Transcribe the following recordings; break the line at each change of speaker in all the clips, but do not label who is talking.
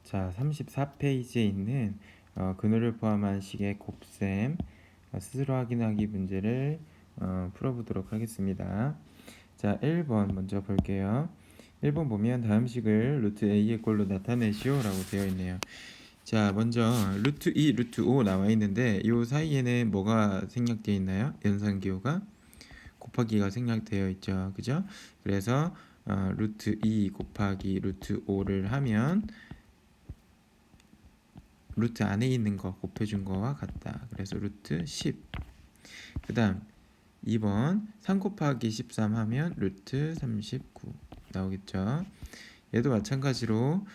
자, 34페이지에 있는 근호를 포함한 식의 곱셈 스스로 확인하기 문제를 풀어보도록 하겠습니다. 자, 1번 먼저 볼게요. 1번 보면 다음 식을 루트 a의 꼴로 나타내시오 라고 되어 있네요. 자, 먼저 루트 2, 루트 5 나와 있는데 이 사이에는 뭐가 생략되어 있나요? 연산기호가 곱하기가 생략되어 있죠. 그죠? 그래서 루트 2 곱하기 루트 5를 하면 루트 안에 있는 거 곱해준 거와 같다. 그래서 루트 10. 그 다음 2번 3 곱하기 13 하면 루트 39 나오겠죠. 얘도 마찬가지로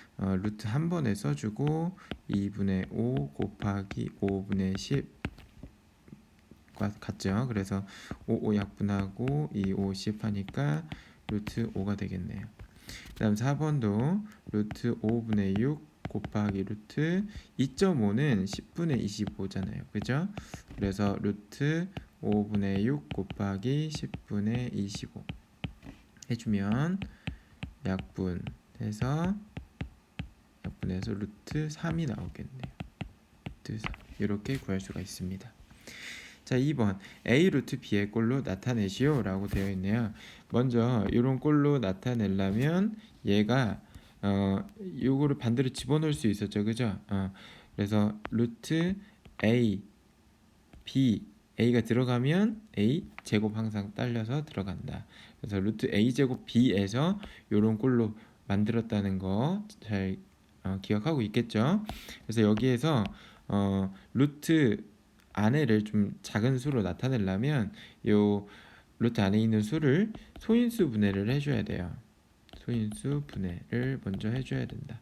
루트 한 번에 써주고 2분의 5 곱하기 5분의 10과 같죠. 그래서 5 약분하고 2, 5, 10 하니까 루트 5가 되겠네요. 그 다음 4번도 루트 5분의 6 곱하기 루트 2.5는 10분의 25잖아요. 그죠? 그래서 루트 5분의 6 곱하기 10분의 25 해주면 약분해서 루트 3이 나오겠네요. 루트 3 이렇게 구할 수가 있습니다. 자, 2번 a 루트 b의 꼴로 나타내시오 라고 되어 있네요. 먼저 이런 꼴로 나타내려면 얘가 요거를 반대로 집어넣을 수 있었죠. 그죠? 그래서 루트 a b a가 들어가면 a 제곱 항상 딸려서 들어간다. 그래서 루트 a 제곱 b에서 요런 꼴로 만들었다는 거 잘 기억하고 있겠죠? 그래서 여기에서 루트 안에를 좀 작은 수로 나타내려면 요 루트 안에 있는 수를 소인수 분해를 해줘야 돼요. 소인수 분해를 먼저 해줘야 된다.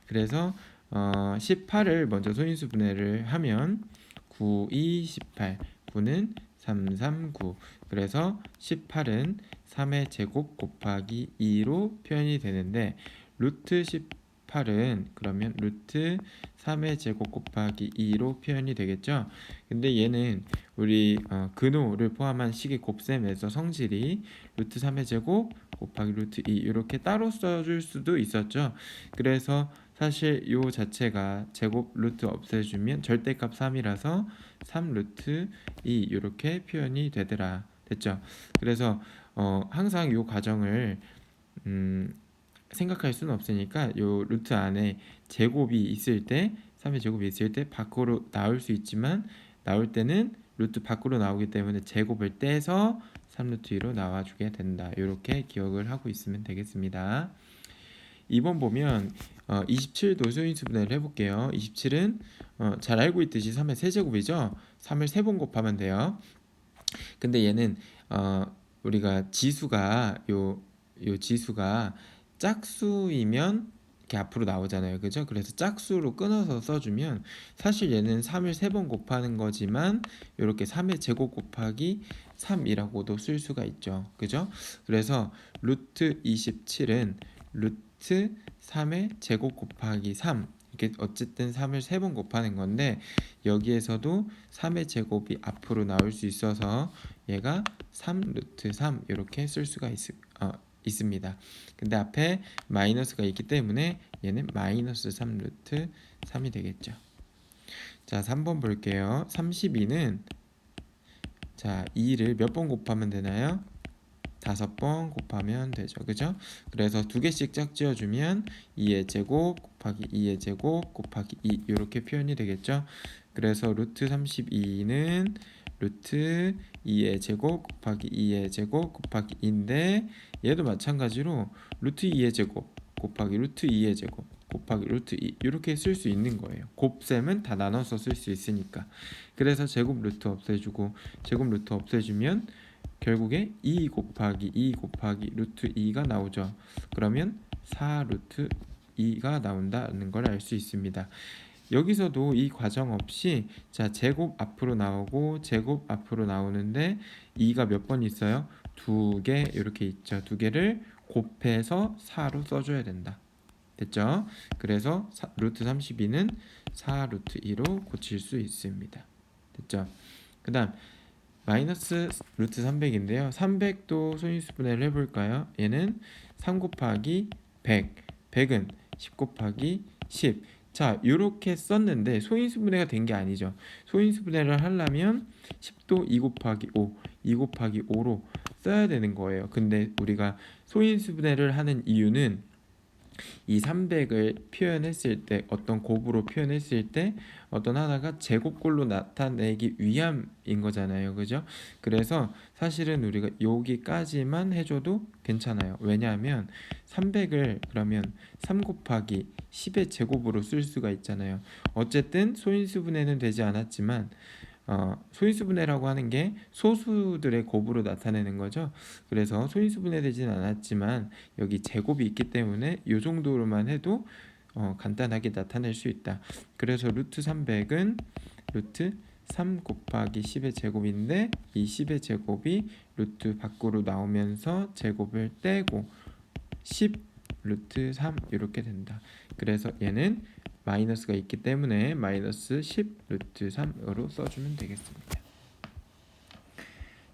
그래서 18을 먼저 소인수 분해를 하면 9, 2, 18 9는 3, 3, 9 그래서 18은 3의 제곱 곱하기 2로 표현이 되는데 루트 18은 그러면 루트 3의 제곱 곱하기 2로 표현이 되겠죠. 근데 얘는 우리 근호를 포함한 식의 곱셈에서 성질이 루트 3의 제곱 곱하기 루트 2 이렇게 따로 써줄 수도 있었죠. 그래서 사실 요 자체가 제곱 루트 없애주면 절대값 3이라서 3 루트 2 이렇게 표현이 되더라. 됐죠? 그래서 항상 요 과정을 생각할 수는 없으니까 요 루트 안에 제곱이 있을 때 3의 제곱이 있을 때 밖으로 나올 수 있지만 나올 때는 루트 밖으로 나오기 때문에 제곱을 떼서 3루트 2로 나와주게 된다. 이렇게 기억을 하고 있으면 되겠습니다. 2번 보면 27도 소인수 분해를 해볼게요. 27은 잘 알고 있듯이 3의 세제곱이죠. 3을 3번 곱하면 돼요. 근데 얘는 우리가 지수가 요 지수가 짝수이면 이렇게 앞으로 나오잖아요. 그죠? 그래서 짝수로 끊어서 써주면 사실 얘는 3을 3번 곱하는 거지만 이렇게 3의 제곱 곱하기 3이라고도 쓸 수가 있죠. 그죠? 그래서 루트 27은 루트 3의 제곱 곱하기 3 이게 어쨌든 3을 3번 곱하는 건데 여기에서도 3의 제곱이 앞으로 나올 수 있어서 얘가 3 루트 3 이렇게 쓸 수가 있습니다. 근데 앞에 마이너스가 있기 때문에 얘는 마이너스 3 루트 3이 되겠죠. 자, 3번 볼게요. 32는 자 2를 몇 번 곱하면 되나요? 5번 곱하면 되죠. 그죠? 그래서 두 개씩 짝지어주면 2의 제곱 곱하기 2의 제곱 곱하기 2 이렇게 표현이 되겠죠. 그래서 루트 32는 루트 2의 제곱 곱하기 2의 제곱 곱하기 2인데 얘도 마찬가지로 루트 2의 제곱 곱하기 루트 2의 제곱 곱하기 루트 2 이렇게 쓸 수 있는 거예요. 곱셈은 다 나눠서 쓸 수 있으니까. 그래서 제곱 루트 없애주고 제곱 루트 없애주면 결국에 2 곱하기 2 곱하기 루트 2가 나오죠. 그러면 4 루트 2가 나온다는 걸 알 수 있습니다. 여기서도 이 과정 없이 자 제곱 앞으로 나오고 제곱 앞으로 나오는데 2가 몇 번 있어요? 2개 이렇게 있죠. 2개를 곱해서 4로 써줘야 된다. 됐죠? 그래서 루트 32는 4 루트 2로 고칠 수 있습니다. 됐죠? 그 다음 마이너스 루트 300인데요. 300도 소인수 분해를 해볼까요? 얘는 3 곱하기 100 100은 10 곱하기 10 자, 이렇게 썼는데 소인수분해가 된 게 아니죠. 소인수분해를 하려면 10도 2 곱하기 5, 2 곱하기 5로 써야 되는 거예요. 근데 우리가 소인수분해를 하는 이유는 이 300을 표현했을 때, 어떤 곱으로 표현했을 때 어떤 하나가 제곱꼴로 나타내기 위함인 거잖아요. 그죠? 그래서 사실은 우리가 여기까지만 해줘도 괜찮아요. 왜냐하면 300을 그러면 3 곱하기 10의 제곱으로 쓸 수가 있잖아요. 어쨌든 소인수분해는 되지 않았지만 소인수분해라고 하는 게 소수들의 곱으로 나타내는 거죠. 그래서 소인수분해되지는 않았지만 여기 제곱이 있기 때문에 이 정도로만 해도 간단하게 나타낼 수 있다. 그래서 루트 300은 루트 3 곱하기 10의 제곱인데 이 10의 제곱이 루트 밖으로 나오면서 제곱을 떼고 10 루트 3 이렇게 된다. 그래서 얘는 마이너스가 있기 때문에 마이너스 10 루트 3으로 써주면 되겠습니다.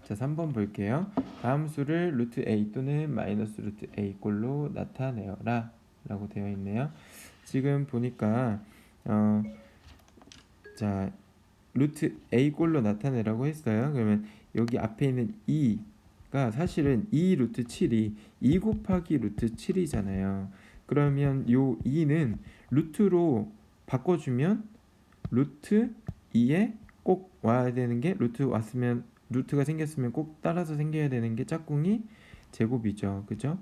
자, 3번 볼게요. 다음 수를 루트 a 또는 마이너스 루트 a 꼴로 나타내어라 라고 되어 있네요. 지금 보니까 자, 루트 a 꼴로 나타내라고 했어요. 그러면 여기 앞에 있는 2가 사실은 2 루트 7이 2 곱하기 루트 7이잖아요. 그러면 요 2는 루트로 바꿔주면 루트 2에 꼭 와야 되는 게, 루트 왔으면, 루트가 생겼으면 꼭 따라서 생겨야 되는 게 짝꿍이 제곱이죠. 그죠?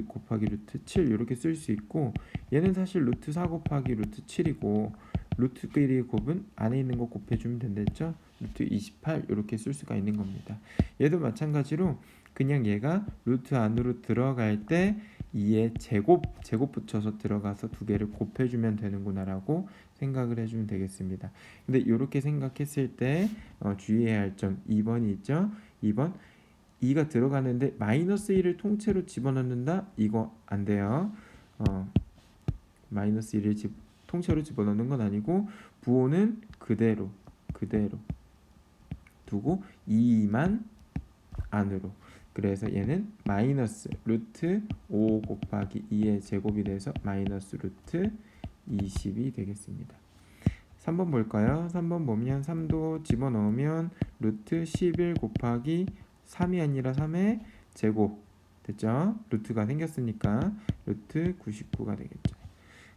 곱하기 루트 7 이렇게 쓸 수 있고, 얘는 사실 루트 4 곱하기 루트 7이고 루트끼리 곱은 안에 있는 거 곱해주면 된댔죠. 루트 28 이렇게 쓸 수가 있는 겁니다. 얘도 마찬가지로 그냥 얘가 루트 안으로 들어갈 때 2의 제곱 붙여서 들어가서 두 개를 곱해주면 되는구나 라고 생각을 해주면 되겠습니다. 근데 이렇게 생각했을 때 주의해야 할 점 2번이 있죠. 2번 2가 들어가는데 마이너스 1을 통째로 집어넣는다? 이거 안 돼요. 마이너스 1을 통째로 집어넣는 건 아니고 부호는 그대로 두고 2만 안으로. 그래서 얘는 마이너스 루트 5 곱하기 2의 제곱이 돼서 마이너스 루트 20이 되겠습니다. 3번 볼까요? 3번 보면 3도 집어넣으면 루트 11 곱하기 3이 아니라 3의 제곱 됐죠? 루트가 생겼으니까 루트 99가 되겠죠.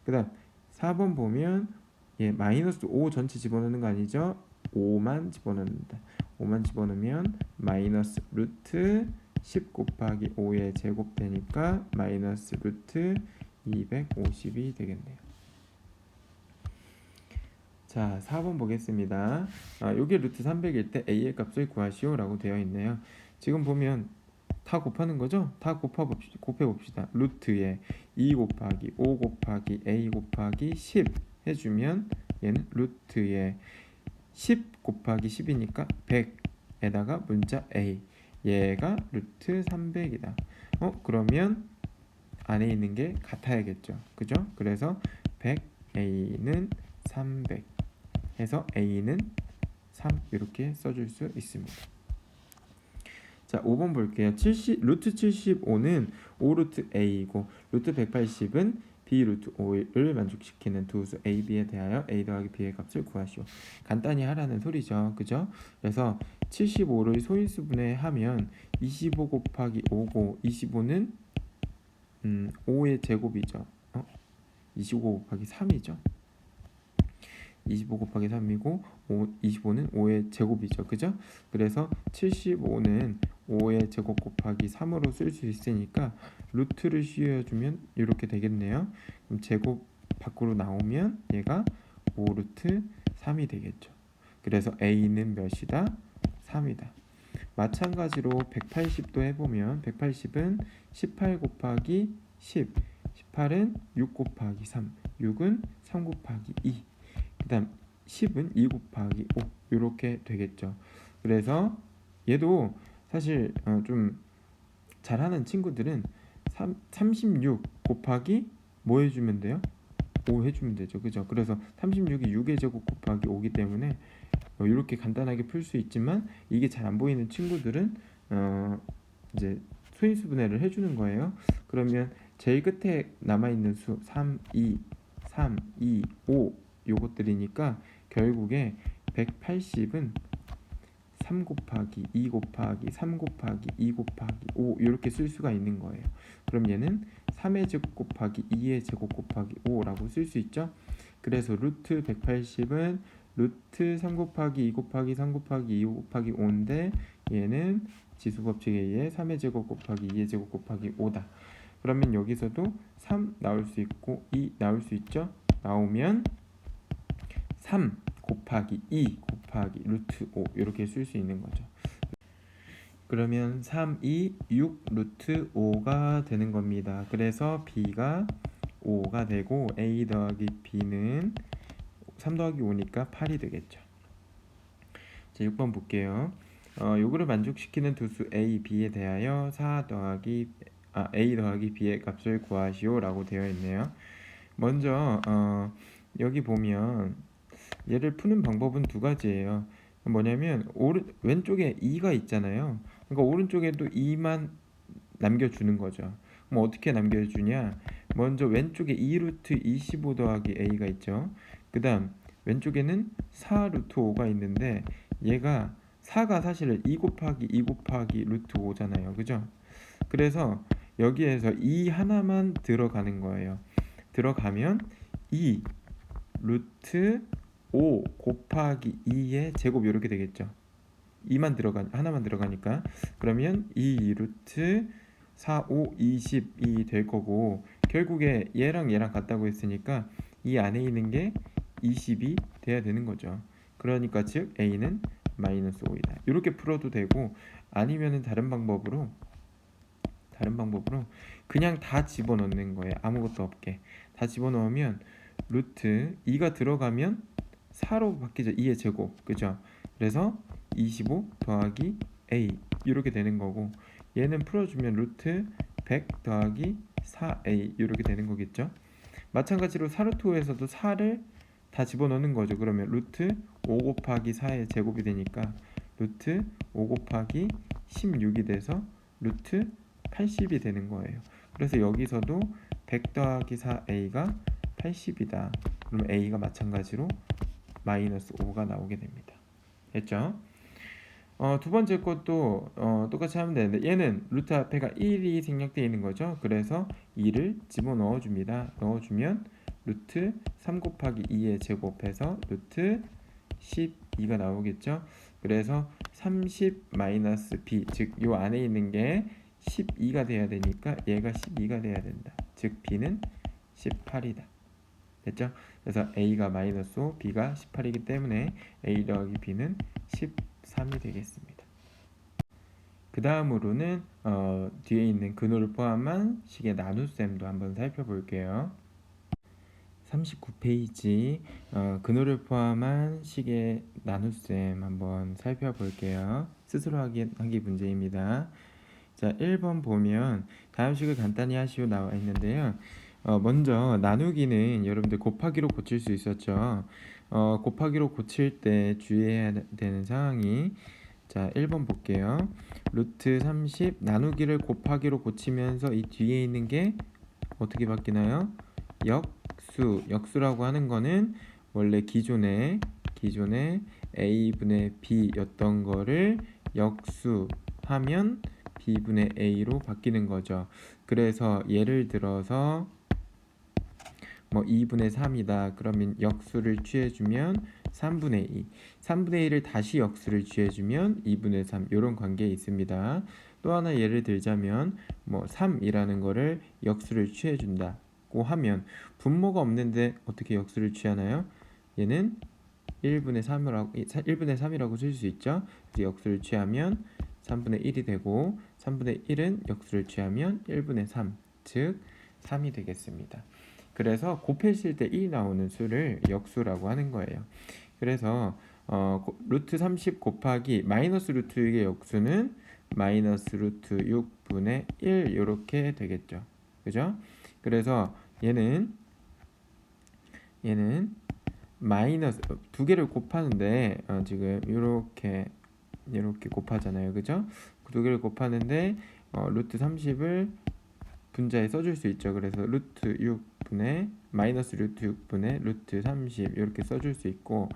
그 다음 4번 보면 마이너스 5 전체 집어넣는 거 아니죠? 5만 집어넣는다. 5만 집어넣으면 마이너스 루트 10 곱하기 5의 제곱 되니까 마이너스 루트 250이 되겠네요. 자, 4번 보겠습니다. 요게 루트 300일 때 a의 값을 구하시오 라고 되어 있네요. 지금 보면 다 곱하는 거죠? 다 곱해봅시다. 루트에 2 곱하기 5 곱하기 a 곱하기 10 해주면 얘는 루트에 10 곱하기 10이니까 100에다가 문자 a, 얘가 루트 300이다. 그러면 안에 있는 게 같아야겠죠. 그죠? 그래서 100a는 300 해서 a는 3 이렇게 써줄 수 있습니다. 자, 5번 볼게요. 루트 75는 5 루트 a이고 루트 180은 b 루트 5를 만족시키는 두 수 a, b에 대하여 a 더하기 b의 값을 구하시오. 간단히 하라는 소리죠. 그죠? 그래서 75를 소인수분해 하면 25 곱하기 5고 25는 5의 제곱이죠. 25 곱하기 3이죠. 25 곱하기 3이고 25는 5의 제곱이죠. 그죠? 그래서 75는 5의 제곱 곱하기 3으로 쓸 수 있으니까 루트를 씌워주면 이렇게 되겠네요. 그럼 제곱 밖으로 나오면 얘가 5 루트 3이 되겠죠. 그래서 a는 몇이다? 3이다. 마찬가지로 180도 해보면 180은 18 곱하기 10, 18은 6 곱하기 3, 6은 3 곱하기 2, 그 다음 10은 2 곱하기 5 이렇게 되겠죠. 그래서 얘도 사실 좀 잘하는 친구들은 36 곱하기 뭐 해주면 돼요? 5 해주면 되죠. 그죠? 그래서 36이 6의 제곱 곱하기 5기 때문에 이렇게 간단하게 풀 수 있지만 이게 잘 안 보이는 친구들은 이제 소인수분해를 해주는 거예요. 그러면 제일 끝에 남아있는 수 3, 2, 3, 2, 5 요것들이니까 결국에 180은 3 곱하기 2 곱하기 3 곱하기 2 곱하기 5 이렇게 쓸 수가 있는 거예요. 그럼 얘는 3의 제곱 곱하기 2의 제곱 곱하기 5라고 쓸 수 있죠. 그래서 루트 180은 루트 3 곱하기 2 곱하기 3 곱하기 2 곱하기 5인데 얘는 지수법칙에 의해 3의 제곱 곱하기 2의 제곱 곱하기 5다. 그러면 여기서도 3 나올 수 있고 2 나올 수 있죠. 나오면 3 곱하기 2 곱하기 루트 5 이렇게 쓸 수 있는 거죠. 그러면 3, 2, 6 루트 5가 되는 겁니다. 그래서 B가 5가 되고 A 더하기 B는 3 더하기 5니까 8이 되겠죠. 자, 6번 볼게요. 요거를 만족시키는 두수 A, B에 대하여 A 더하기 B의 값을 구하시오 라고 되어 있네요. 먼저 여기 보면 얘를 푸는 방법은 두 가지예요. 뭐냐면 왼쪽에 2가 있잖아요. 그러니까 오른쪽에도 2만 남겨주는 거죠. 그럼 어떻게 남겨주냐? 먼저 왼쪽에 2루트 25 더하기 A가 있죠. 그 다음 왼쪽에는 4루트 5가 있는데 얘가 4가 사실은 2 곱하기 2 곱하기 루트 5잖아요. 그죠? 그래서 여기에서 2 하나만 들어가는 거예요. 들어가면 2 루트 5 곱하기 2의 제곱 이렇게 되겠죠. 2만 하나만 들어가니까 그러면 2 루트 4, 5, 20이 될 거고 결국에 얘랑 같다고 했으니까 이 안에 있는 게 20이 돼야 되는 거죠. 그러니까 즉 A는 마이너스 5이다. 이렇게 풀어도 되고 아니면은 다른 방법으로 그냥 다 집어넣는 거예요. 아무것도 없게 다 집어넣으면 루트 2가 들어가면 4로 바뀌죠. 2의 제곱 그죠? 그래서 25 더하기 A 이렇게 되는 거고 얘는 풀어주면 루트 100 더하기 4A 이렇게 되는 거겠죠. 마찬가지로 4루트 5에서도 4를 다 집어넣는 거죠. 그러면 루트 5 곱하기 4의 제곱이 되니까 루트 5 곱하기 16이 돼서 루트 80이 되는 거예요. 그래서 여기서도 100 더하기 4A가 80이다. 그럼 A가 마찬가지로 마이너스 5가 나오게 됩니다. 됐죠? 두 번째 것도 똑같이 하면 되는데 얘는 루트 앞에가 1이 생략되어 있는 거죠. 그래서 2를 집어넣어 줍니다. 넣어주면 루트 3 곱하기 2의 제곱해서 루트 12가 나오겠죠. 그래서 30 마이너스 B 즉 요 안에 있는 게 12가 돼야 되니까 얘가 12가 돼야 된다. 즉 B는 18이다. 됐죠? 그래서 A가 마이너스 5, B가 18이기 때문에 A 더하기 B는 13이 되겠습니다. 그 다음으로는 뒤에 있는 근호를 포함한 식의 나눗셈도 한번 살펴볼게요. 39페이지 근호를 포함한 식의 나눗셈 한번 살펴볼게요. 스스로 하기 문제입니다. 자, 1번 보면 다음 식을 간단히 하시오 나와 있는데요. 먼저 나누기는 여러분들 곱하기로 고칠 수 있었죠. 곱하기로 고칠 때 주의해야 되는 상황이 자 1번 볼게요. 루트 30 나누기를 곱하기로 고치면서 이 뒤에 있는 게 어떻게 바뀌나요? 역수라고 하는 거는 원래 기존에 A분의 B였던 거를 역수하면 B분의 A로 바뀌는 거죠. 그래서 예를 들어서 뭐 2분의 3이다. 그러면 역수를 취해주면 3분의 2. 3분의 1을 다시 역수를 취해주면 2분의 3. 이런 관계에 있습니다. 또 하나 예를 들자면 뭐 3이라는 거를 역수를 취해준다고 하면 분모가 없는데 어떻게 역수를 취하나요? 얘는 1분의 3이라고 쓸 수 있죠. 그래서 역수를 취하면 3분의 1이 되고 3분의 1은 역수를 취하면 1분의 3, 즉 3이 되겠습니다. 그래서 곱했을 때 1이 나오는 수를 역수라고 하는 거예요. 그래서 루트 30 곱하기 마이너스 루트 6의 역수는 마이너스 루트 6분의 1 이렇게 되겠죠. 그죠? 그래서 얘는 마이너스 두 개를 곱하는데 지금 이렇게 곱하잖아요. 그죠? 두 개를 곱하는데 루트 30을 분자에 써줄 수 있죠. 그래서 루트 6분의 마이너스 루트 6분의 루트 30 이렇게 써줄 수 있고,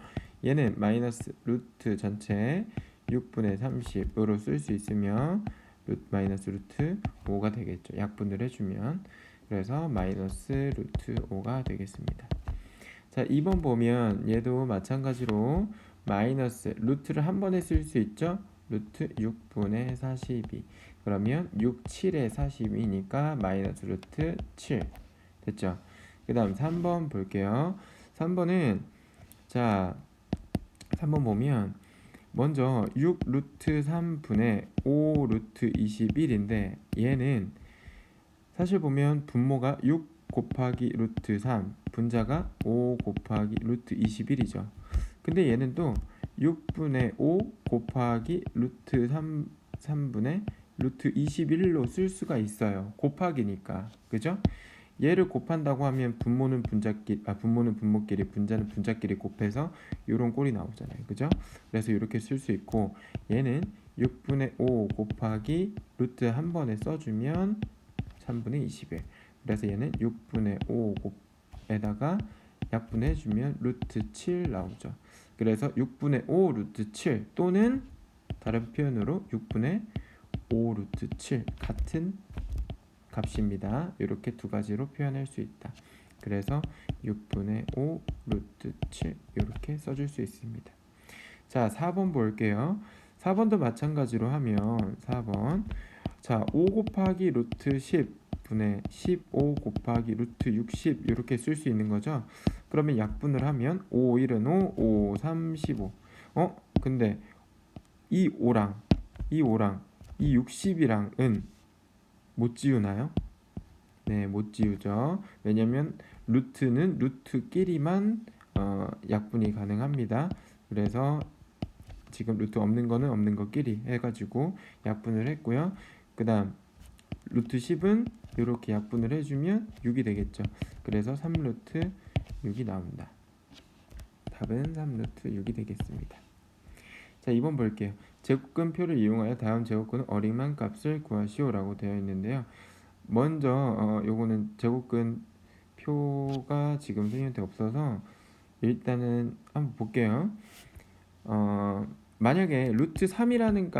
얘는 마이너스 루트 전체 6분의 30으로 쓸 수 있으면 마이너스 루트 5가 되겠죠. 약분을 해주면. 그래서 마이너스 루트 5가 되겠습니다. 자, 2번 보면 얘도 마찬가지로 마이너스 루트를 한 번에 쓸 수 있죠. 루트 6분의 42. 그러면 6, 7의 42니까 마이너스 루트 7 됐죠. 그 다음 3번 볼게요. 3번은 자 3번 보면 먼저 6 루트 3분의 5 루트 21인데 얘는 사실 보면 분모가 6 곱하기 루트 3, 분자가 5 곱하기 루트 21이죠. 근데 얘는 또 6분의 5 곱하기 루트 3분의 루트 21로 쓸 수가 있어요. 곱하기니까. 그죠? 얘를 곱한다고 하면 분모는 분모는 분모끼리, 분자는 분자끼리 곱해서 이런 꼴이 나오잖아요. 그죠? 그래서 이렇게 쓸 수 있고, 얘는 6분의 5 곱하기 루트 한 번에 써주면 3분의 21. 그래서 얘는 6분의 5 곱에다가 약분해주면 루트 7 나오죠. 그래서 6분의 5 루트 7 또는 다른 표현으로 6분의 5 루트 7 같은 값입니다. 이렇게 두 가지로 표현할 수 있다. 그래서 6분의 5 루트 7 이렇게 써줄 수 있습니다. 자, 4번 볼게요. 4번도 마찬가지로 하면 4번 자, 5 곱하기 루트 10 분의 15 곱하기 루트 60 이렇게 쓸 수 있는 거죠. 그러면 약분을 하면 5, 1은 5, 5, 3, 15. 근데 이 5랑 이 60이랑은 못 지우나요? 네, 못 지우죠. 왜냐면 루트는 루트끼리만 약분이 가능합니다. 그래서 지금 루트 없는 거는 없는 것끼리 해가지고 약분을 했고요. 그 다음 루트 10은 이렇게 약분을 해주면 6이 되겠죠. 그래서 3루트 6이 나온다. 답은 3루트 6이 되겠습니다. 자, 2번 볼게요. 제곱근표를 이용하여 다음 제곱근의 어림한 값을 구하시오라고 되어 있는데요. 먼저 요거는 제곱근 표가 지금 선생님한테 없어서 일단은 한번 볼게요. 만약에 루트 3이라는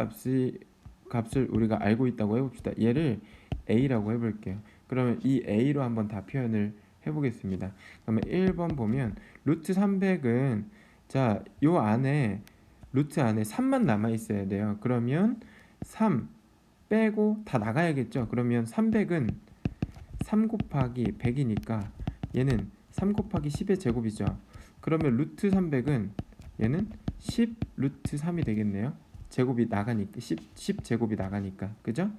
값을 우리가 알고 있다고 해봅시다. 얘를 a라고 해볼게요. 그러면 이 a로 한번 다 표현을 해보겠습니다. 그러면 1번 보면 루트 300은 자, 요 안에 루트 안에 3만 남아 있어야 돼요. 그러면 3 빼고 다 나가야겠죠. 그러면 300은 3 곱하기 100이니까 얘는 3 곱하기 10의 제곱이죠. 그러면 루트 300은 얘는 10 루트 3이 되겠네요. 제곱이 나가니까 10 제곱이 나가니까 그죠?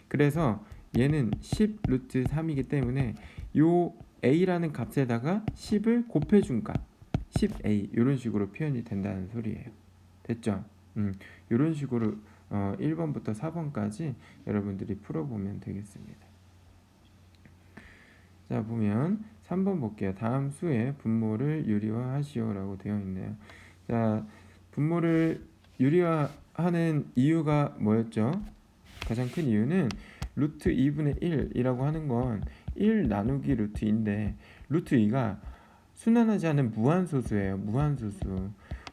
그래서 얘는 10 루트 3이기 때문에 요 a라는 값에다가 10을 곱해준 값 10a 이런 식으로 표현이 된다는 소리예요. 됐죠? 이런 식으로 1번부터 4번까지 여러분들이 풀어보면 되겠습니다. 자, 보면 3번 볼게요. 다음 수의 분모를 유리화하시오라고 되어 있네요. 자, 분모를 유리화하는 이유가 뭐였죠? 가장 큰 이유는 루트 2분의 1이라고 하는 건 1 나누기 루트인데 루트 2가 순환하지 않은 무한소수예요.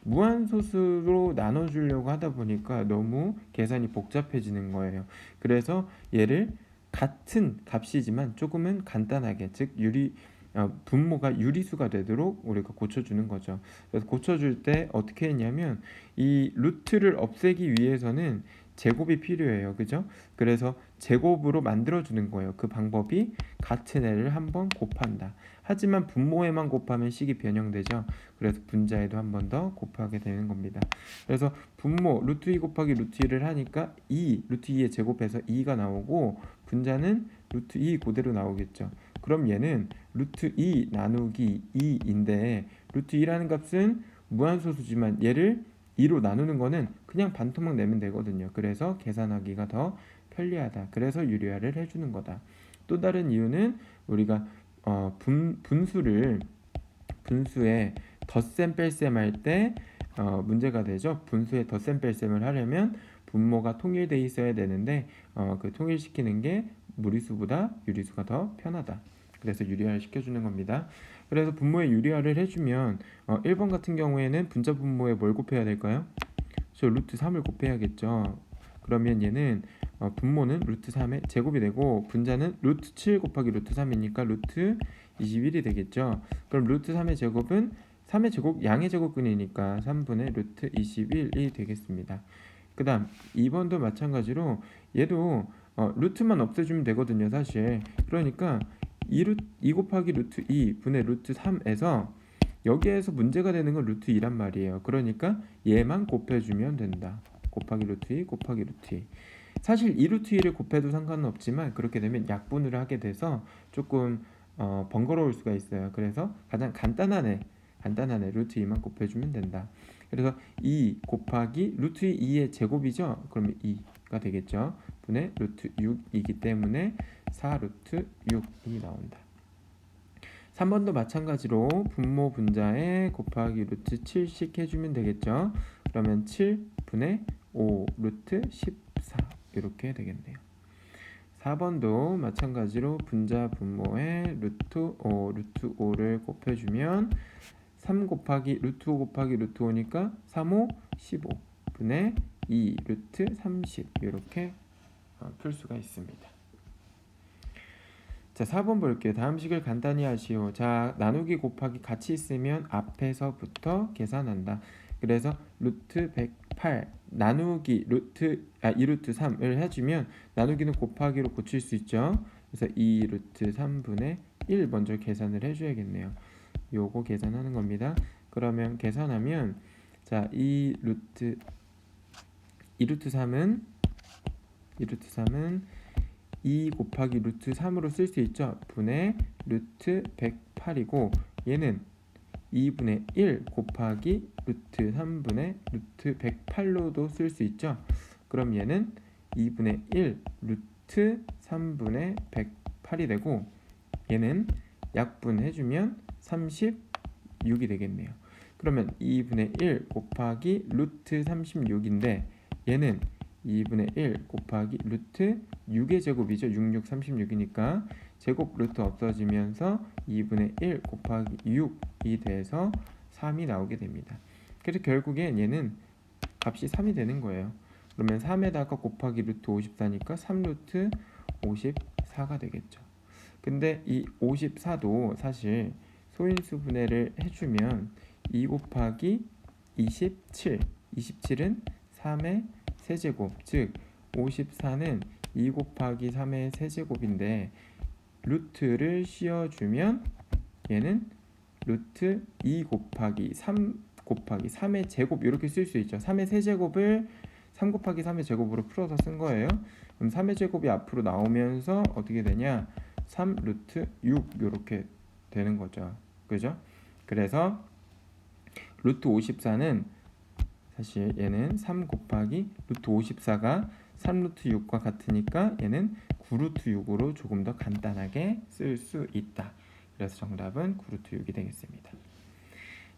무한소수로 나눠주려고 하다 보니까 너무 계산이 복잡해지는 거예요. 그래서 얘를 같은 값이지만 조금은 간단하게, 즉 분모가 유리수가 되도록 우리가 고쳐주는 거죠. 그래서 고쳐줄 때 어떻게 했냐면 이 루트를 없애기 위해서는 제곱이 필요해요. 그죠? 그래서 제곱으로 만들어주는 거예요. 그 방법이 같은 애를 한번 곱한다. 하지만 분모에만 곱하면 식이 변형되죠. 그래서 분자에도 한 번 더 곱하게 되는 겁니다. 그래서 분모 루트 2 곱하기 루트 2를 하니까 2 루트 2에 제곱해서 2가 나오고 분자는 루트 2 그대로 나오겠죠. 그럼 얘는 루트 2 나누기 2인데 루트 2라는 값은 무한소수지만 얘를 2로 나누는 거는 그냥 반토막 내면 되거든요. 그래서 계산하기가 더 편리하다. 그래서 유리화를 해주는 거다. 또 다른 이유는 우리가 분수에 덧셈 뺄셈 할 때 문제가 되죠. 분수에 덧셈 뺄셈을 하려면 분모가 통일돼 있어야 되는데 그 통일시키는 게 무리수보다 유리수가 더 편하다. 그래서 유리화를 시켜주는 겁니다. 그래서 분모에 유리화를 해주면 1번 같은 경우에는 분자 분모에 뭘 곱해야 될까요? 저 루트 3을 곱해야겠죠. 그러면 얘는 분모는 루트 3의 제곱이 되고 분자는 루트 7 곱하기 루트 3이니까 루트 21이 되겠죠. 그럼 루트 3의 제곱은 3의 제곱 양의 제곱근이니까 3분의 루트 21이 되겠습니다. 그 다음 2번도 마찬가지로 얘도 루트만 없애주면 되거든요 사실. 그러니까 2 곱하기 루트 2 분의 루트 3에서 여기에서 문제가 되는 건 루트 2란 말이에요. 그러니까 얘만 곱해주면 된다. 곱하기 루트 2 곱하기 루트 2. 사실 2 루트 2를 곱해도 상관은 없지만 그렇게 되면 약분을 하게 돼서 조금 번거로울 수가 있어요. 그래서 가장 간단한 애 루트 2만 곱해주면 된다. 그래서 2 곱하기 루트 2의 제곱이죠. 그러면 2가 되겠죠. 분의 루트 6이기 때문에 4 루트 6이 나온다. 3번도 마찬가지로 분모 분자에 곱하기 루트 7씩 해주면 되겠죠. 그러면 7분의 5 루트 14 이렇게 되겠네요. 4번도 마찬가지로 분자 분모에 루트 5 루트 5를 곱해주면 3 곱하기 루트 5 곱하기 루트 5니까 3, 5, 15 분의 2 루트 30 이렇게 풀 수가 있습니다. 자, 4번 볼게요. 다음 식을 간단히 하시오. 자, 나누기 곱하기 같이 있으면 앞에서부터 계산한다. 그래서 루트 108 나누기 루트 2루트 3을 해주면 나누기는 곱하기로 고칠 수 있죠. 그래서 2루트 3분의 1 먼저 계산을 해줘야겠네요. 요거 계산하는 겁니다. 그러면 계산하면 자, 2루트 3은 2 곱하기 루트 3으로 쓸 수 있죠. 분의 루트 108이고 얘는 2분의 1 곱하기 루트 3분의 루트 108로도 쓸 수 있죠. 그럼 얘는 2분의 1 루트 3분의 108이 되고 얘는 약분해주면 36이 되겠네요. 그러면 2분의 1 곱하기 루트 36인데 얘는 2분의 1 곱하기 루트 6의 제곱이죠. 6, 36이니까 제곱 루트 없어지면서 2분의 1 곱하기 6이 돼서 3이 나오게 됩니다. 그래서 결국엔 얘는 값이 3이 되는 거예요. 그러면 3에다가 곱하기 루트 54니까 3 루트 54가 되겠죠. 근데 이 54도 사실 소인수 분해를 해주면 2 곱하기 27은 3의 세제곱, 즉 54는 2 곱하기 3의 세제곱인데 루트를 씌워주면 얘는 루트 2 곱하기 3 곱하기 3의 제곱 이렇게 쓸 수 있죠. 3의 세제곱을 3 곱하기 3의 제곱으로 풀어서 쓴 거예요. 그럼 3의 제곱이 앞으로 나오면서 어떻게 되냐? 3 루트 6 이렇게 되는 거죠. 그죠? 그래서 루트 54는 사실 얘는 3 곱하기 루트 54가 3 루트 6과 같으니까 얘는 9 루트 6으로 조금 더 간단하게 쓸 수 있다. 그래서 정답은 9 루트 6이 되겠습니다.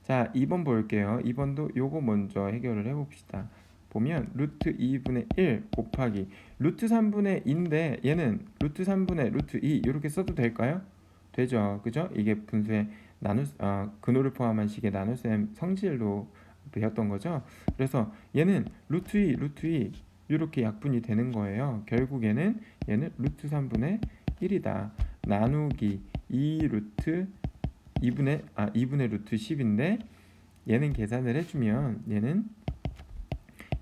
자, 2번 볼게요. 2번도 요거 먼저 해결을 해봅시다. 보면 루트 2분의 1 곱하기 루트 3분의 2인데 얘는 루트 3분의 루트 2 이렇게 써도 될까요? 되죠. 그죠? 이게 분수의 근호를 포함한 식의 나눗셈 성질로 배웠던 거죠. 그래서 얘는 루트 2 이렇게 약분이 되는 거예요. 결국에는 얘는 루트 3분의 1이다. 나누기 2분의 루트 10인데 얘는 계산을 해주면 얘는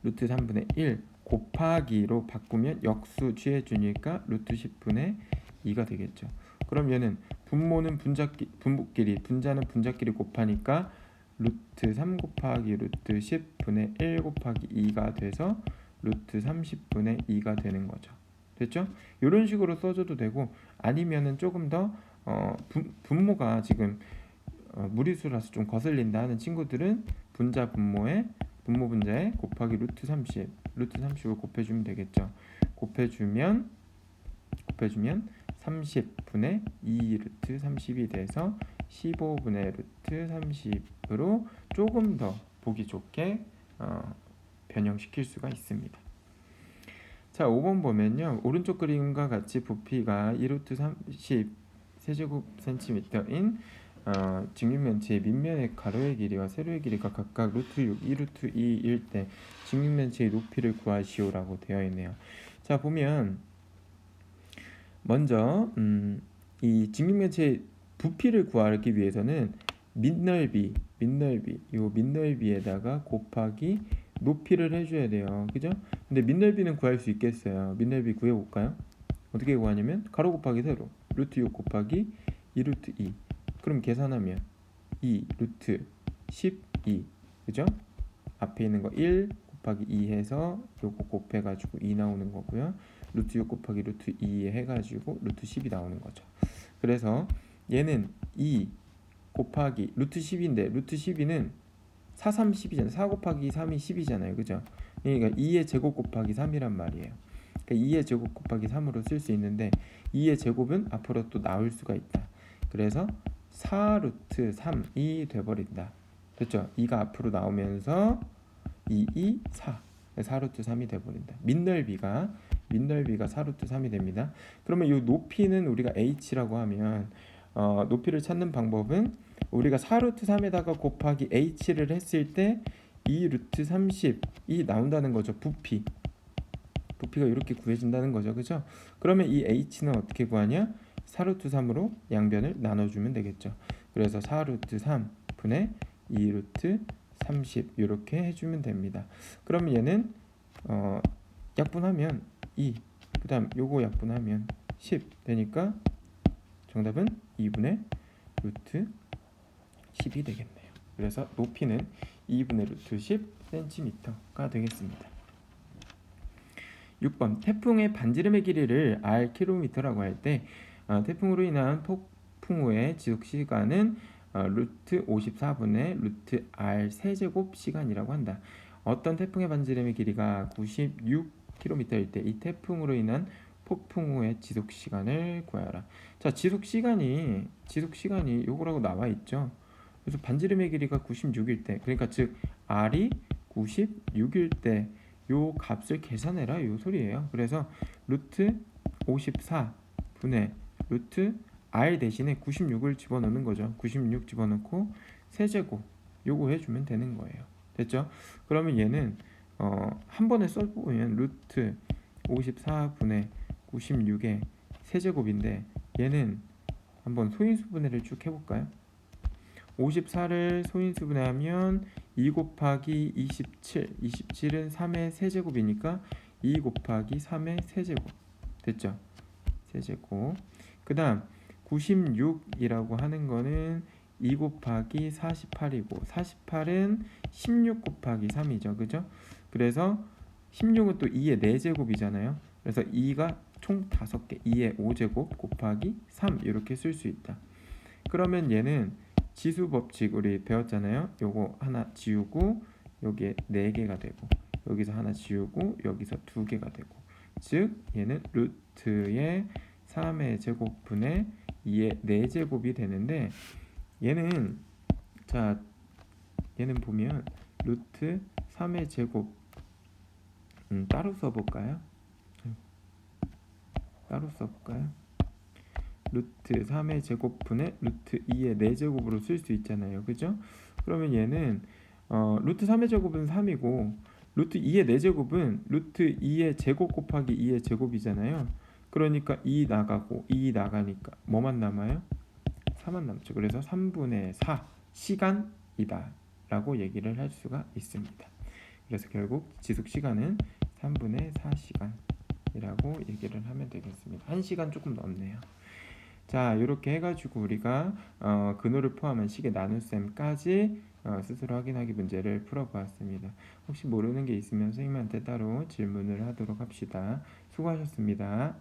루트 3분의 1 곱하기로 바꾸면 역수 취해주니까 루트 10분의 2가 되겠죠. 그럼 얘는 분모는 분모끼리 분자는 분자끼리 곱하니까 루트 3 곱하기 루트 10분의 1 곱하기 2가 돼서 루트 30분의 2가 되는 거죠. 됐죠? 이런 식으로 써줘도 되고 아니면은 조금 더 분모가 지금 무리수라서 좀 거슬린다 하는 친구들은 분자 분모 분자에 곱하기 루트 30을 곱해주면 되겠죠. 곱해주면 30분의 2 루트 30이 돼서 15분의 루트 30으로 조금 더 보기 좋게 변형시킬 수가 있습니다. 자, 5번 보면요. 오른쪽 그림과 같이 부피가 2루트 30 세제곱 센티미터인 직육면체의 밑면의 가로의 길이와 세로의 길이가 각각 루트 6, 2루트 2일 때 직육면체의 높이를 구하시오라고 되어 있네요. 자, 보면 먼저 이 직육면체의 부피를 구하기 위해서는 요 밑넓이에다가 곱하기 높이를 해줘야 돼요. 그죠? 근데 밑넓이는 구할 수 있겠어요. 밑넓이 구해볼까요? 어떻게 구하냐면 가로 곱하기 세로 루트 6 곱하기 2 루트 2. 그럼 계산하면 2 루트 12. 그죠? 앞에 있는 거 1 곱하기 2 해서 요거 곱해가지고 2 나오는 거고요. 루트 6 곱하기 루트 2 해가지고 루트 10이 나오는 거죠. 그래서 얘는 2 곱하기 루트 10인데 루트 12는 4, 3, 10이잖아요. 4 곱하기 3이 10이잖아요. 그죠? 그러니까 2의 제곱 곱하기 3이란 말이에요. 그러니까 2의 제곱 곱하기 3으로 쓸 수 있는데 2의 제곱은 앞으로 또 나올 수가 있다. 그래서 4 루트 3이 돼버린다. 됐죠? 2가 앞으로 나오면서 2, 4 루트 3이 돼버린다. 밑넓이가 4 루트 3이 됩니다. 그러면 이 높이는 우리가 h라고 하면 높이를 찾는 방법은 우리가 4 루트 3에다가 곱하기 h를 했을 때 2 루트 30이 나온다는 거죠. 부피가 이렇게 구해진다는 거죠. 그죠? 그러면 이 h는 어떻게 구하냐? 4 루트 3으로 양변을 나눠주면 되겠죠. 그래서 4 루트 3 분의 2 루트 30 이렇게 해주면 됩니다. 그러면 얘는 약분하면 2, 그 다음 요거 약분하면 10 되니까 정답은 2분의 루트 10이 되겠네요. 그래서 높이는 2분의 루트 10cm가 되겠습니다. 6번 태풍의 반지름의 길이를 rkm라고 할 때 태풍으로 인한 폭풍 후의 지속 시간은 루트 54분의 루트 r 세제곱 시간이라고 한다. 어떤 태풍의 반지름의 길이가 96km일 때 이 태풍으로 인한 폭풍 후의 지속 시간을 구하여라. 자, 지속 시간이 요거라고 나와 있죠. 그래서 반지름의 길이가 96일 때, 그러니까 즉 r이 96일 때 요 값을 계산해라 요 소리예요. 그래서 루트 54 분의 루트 r 대신에 96을 집어넣는 거죠. 96 집어넣고 세제곱 요거 해주면 되는 거예요. 됐죠? 그러면 얘는 한 번에 써보면 루트 54분의 96의 세제곱인데 얘는 한번 소인수분해를 쭉 해볼까요? 54를 소인수분해하면 2 곱하기 27, 27은 3의 세제곱이니까 2 곱하기 3의 세제곱 됐죠? 세제곱. 그 다음 96이라고 하는 거는 2 곱하기 48이고 48은 16 곱하기 3이죠. 그죠? 그래서 16은 또 2의 4제곱이잖아요. 그래서 2가 총 5개, 2의 5제곱 곱하기 3 이렇게 쓸 수 있다. 그러면 얘는 지수 법칙 우리 배웠잖아요. 요거 하나 지우고 여기에 4개가 되고 여기서 하나 지우고 여기서 2개가 되고 즉 얘는 루트의 3의 제곱분의 2의 4제곱이 되는데 얘는 보면 루트 3의 제곱 따로 써볼까요? 루트 3의 제곱분의 루트 2의 4제곱으로 쓸 수 있잖아요. 그죠? 그러면 얘는 루트 3의 제곱은 3이고 루트 2의 4제곱은 루트 2의 제곱 곱하기 2의 제곱이잖아요. 그러니까 2 나가고 2 나가니까 뭐만 남아요? 4만 남죠. 그래서 3분의 4 시간이다 라고 얘기를 할 수가 있습니다. 그래서 결국 지속 시간은 3분의 4시간이라고 얘기를 하면 되겠습니다. 1시간 조금 넘네요. 자, 이렇게 해가지고 우리가 근호를 포함한 식의 나눗셈까지 스스로 확인하기 문제를 풀어보았습니다. 혹시 모르는 게 있으면 선생님한테 따로 질문을 하도록 합시다. 수고하셨습니다.